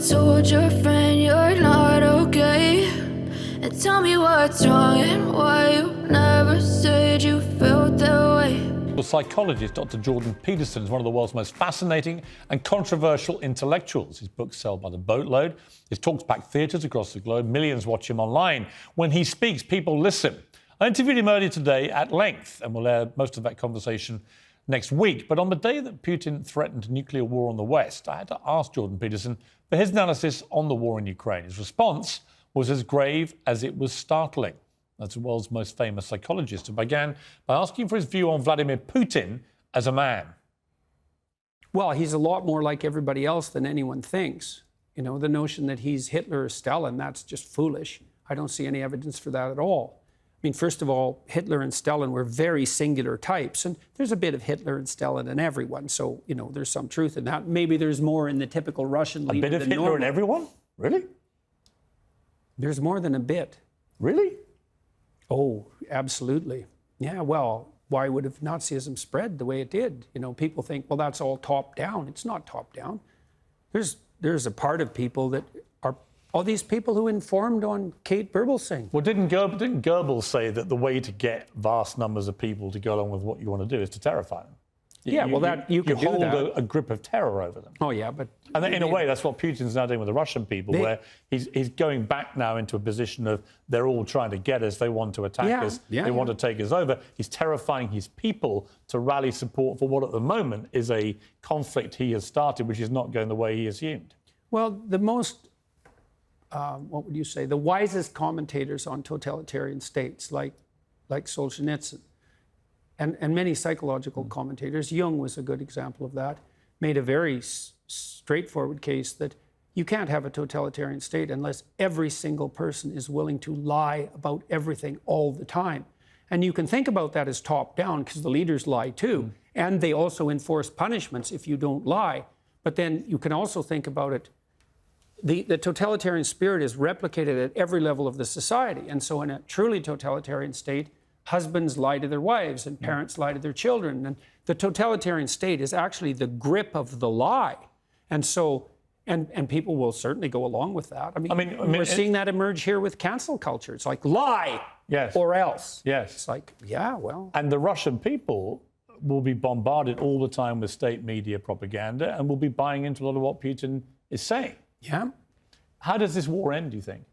told your friend you're not okay? And tell me what's wrong and why you never said you felt that way. Psychologist Dr Jordan Peterson is one of the world's most fascinating and controversial intellectuals. His books sell by the boatload. His talks pack theatres across the globe. Millions watch him online. When he speaks, people listen. I interviewed him earlier today at length, and we'll air most of that conversation next week. But on the day that Putin threatened nuclear war on the West, I had to ask Jordan Peterson for his analysis on the war in Ukraine. His response was as grave as it was startling. That's the world's most famous psychologist, who began by asking for his view on Vladimir Putin as a man. Well, he's a lot more like everybody else than anyone thinks. You know, the notion that he's Hitler or Stalin, that's just foolish. I don't see any evidence for that at all. I mean, first of all, Hitler and Stalin were very singular types, and there's a bit of Hitler and Stalin in everyone. So, you know, there's some truth in that. Maybe there's more in the typical Russian leader than normal. A bit of Hitler normal. in everyone? Really? There's more than a bit. Really? Oh, absolutely. Yeah, well, why would have Nazism spread the way it did? You know, people think, well, that's all top down. It's not top down. There's a part of people that are all these people who informed on Kate Berbelsing. Well, didn't Goebbels say that the way to get vast numbers of people to go along with what you want to do is to terrify them? Yeah, you could hold do that. a grip of terror over them. Oh, yeah, but... And in a way, that's what Putin's now doing with the Russian people, where he's going back now into a position of they're all trying to get us, they want to attack us, they want to take us over. He's terrifying his people to rally support for what at the moment is a conflict he has started, which is not going the way he assumed. Well, the most, what would you say, the wisest commentators on totalitarian states, like Solzhenitsyn, and many psychological commentators, Jung was a good example of that, made a very straightforward case that you can't have a totalitarian state unless every single person is willing to lie about everything all the time. And you can think about that as top down because the leaders lie too. And they also enforce punishments if you don't lie. But then you can also think about it, the totalitarian spirit is replicated at every level of the society. And so in a truly totalitarian state, husbands lie to their wives and parents lie to their children. And the totalitarian state is actually the grip of the lie. And so, and people will certainly go along with that. I mean we're seeing that emerge here with cancel culture. It's like lie or else. Yes. It's like, yeah, well. And the Russian people will be bombarded all the time with state media propaganda and will be buying into a lot of what Putin is saying. Yeah. How does this war end, do you think?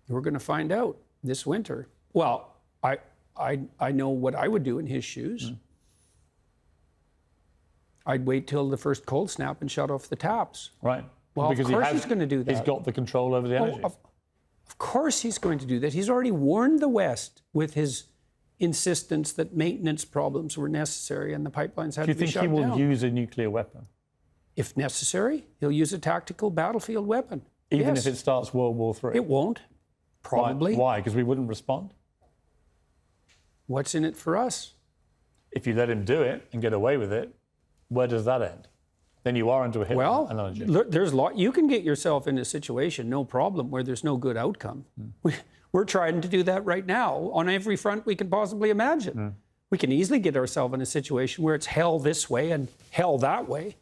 We're going to find out this winter. Well, I know what I would do in his shoes. I'd wait till the first cold snap and shut off the taps. Right. Well, because of course he's going to do that. He's got the control over the energy. Of course he's going to do that. He's already warned the West with his insistence that maintenance problems were necessary and the pipelines had to be shut down. Do you think he will use a nuclear weapon? If necessary, he'll use a tactical battlefield weapon. Even if it starts World War III? It won't, probably. Why? Because we wouldn't respond? What's in it for us? If you let him do it and get away with it, where does that end? Then you are into a Hitler analogy. There's a lot. You can get yourself in a situation, no problem, where there's no good outcome. We're trying to do that right now on every front we can possibly imagine. We can easily get ourselves in a situation where it's hell this way and hell that way.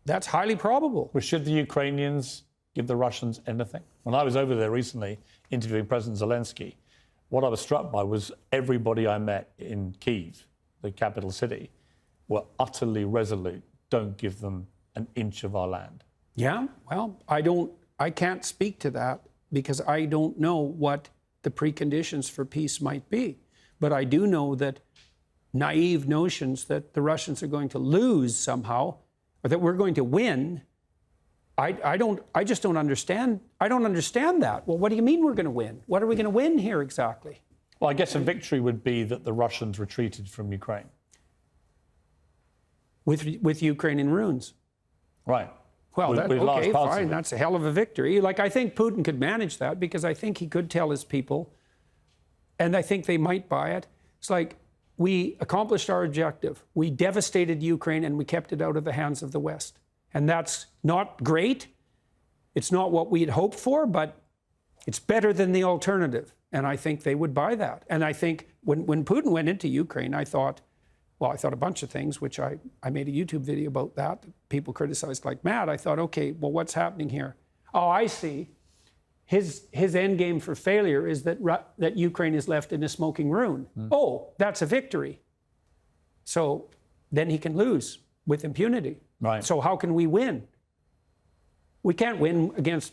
That's highly probable. Well, should the Ukrainians give the Russians anything? When I was over there recently interviewing President Zelensky, what I was struck by was everybody I met in Kyiv, the capital city, were utterly resolute. Don't give them an inch of our land. Yeah, well, I can't speak to that because I don't know what the preconditions for peace might be. But I do know that naive notions that the Russians are going to lose somehow, or that we're going to win, I just don't understand. I don't understand that. Well, what do you mean we're going to win? What are we going to win here exactly? Well, I guess a victory would be that the Russians retreated from Ukraine. With Ukraine in ruins. Right. Well, okay, fine. That's a hell of a victory. Like, I think Putin could manage that because I think he could tell his people, and I think they might buy it. It's like, we accomplished our objective. We devastated Ukraine and we kept it out of the hands of the West. And that's not great. It's not what we had hoped for, but it's better than the alternative. And I think they would buy that. And I think when Putin went into Ukraine, I thought, Well, I thought a bunch of things, which I made a YouTube video about that. People criticized like mad. I thought, okay, well, what's happening here? Oh, I see. His end game for failure is that Ukraine is left in a smoking ruin. Oh, that's a victory. So then he can lose with impunity. Right. So how can we win? We can't win against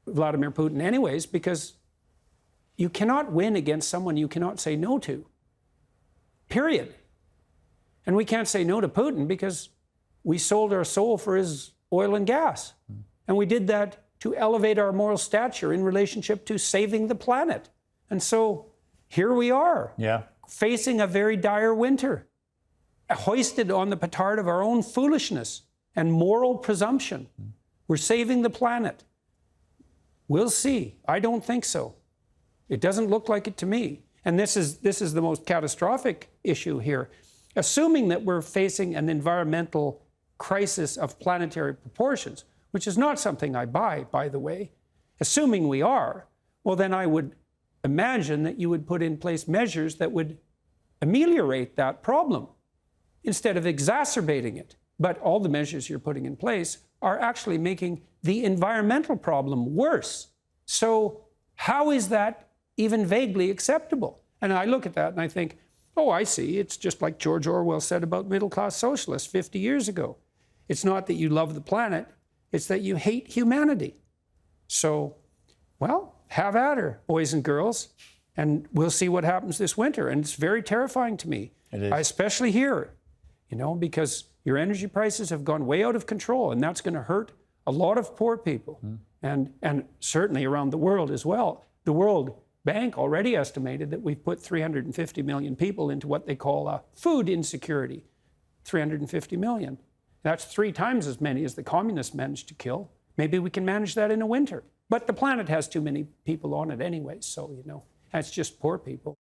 Vladimir Putin anyways, because you cannot win against someone you cannot say no to. Period. And we can't say no to Putin because we sold our soul for his oil and gas. And we did that to elevate our moral stature in relationship to saving the planet. And so here we are, facing a very dire winter, hoisted on the petard of our own foolishness and moral presumption. We're saving the planet. We'll see. I don't think so. It doesn't look like it to me. And this is the most catastrophic issue here. Assuming that we're facing an environmental crisis of planetary proportions, which is not something I buy, by the way, assuming we are, well, then I would imagine that you would put in place measures that would ameliorate that problem instead of exacerbating it. But all the measures you're putting in place are actually making the environmental problem worse. So how is that even vaguely acceptable? And I look at that and I think, oh, I see. It's just like George Orwell said about middle-class socialists 50 years ago. It's not that you love the planet, it's that you hate humanity. So, well, have at her, boys and girls, and we'll see what happens this winter. And it's very terrifying to me. It is. I especially hear, because your energy prices have gone way out of control, and that's going to hurt a lot of poor people, and certainly around the world as well. The World Bank already estimated that we've put 350 million people into what they call food insecurity. 350 million. That's 3 times as many as the communists managed to kill. Maybe we can manage that in a winter. But the planet has too many people on it anyway, so, that's just poor people.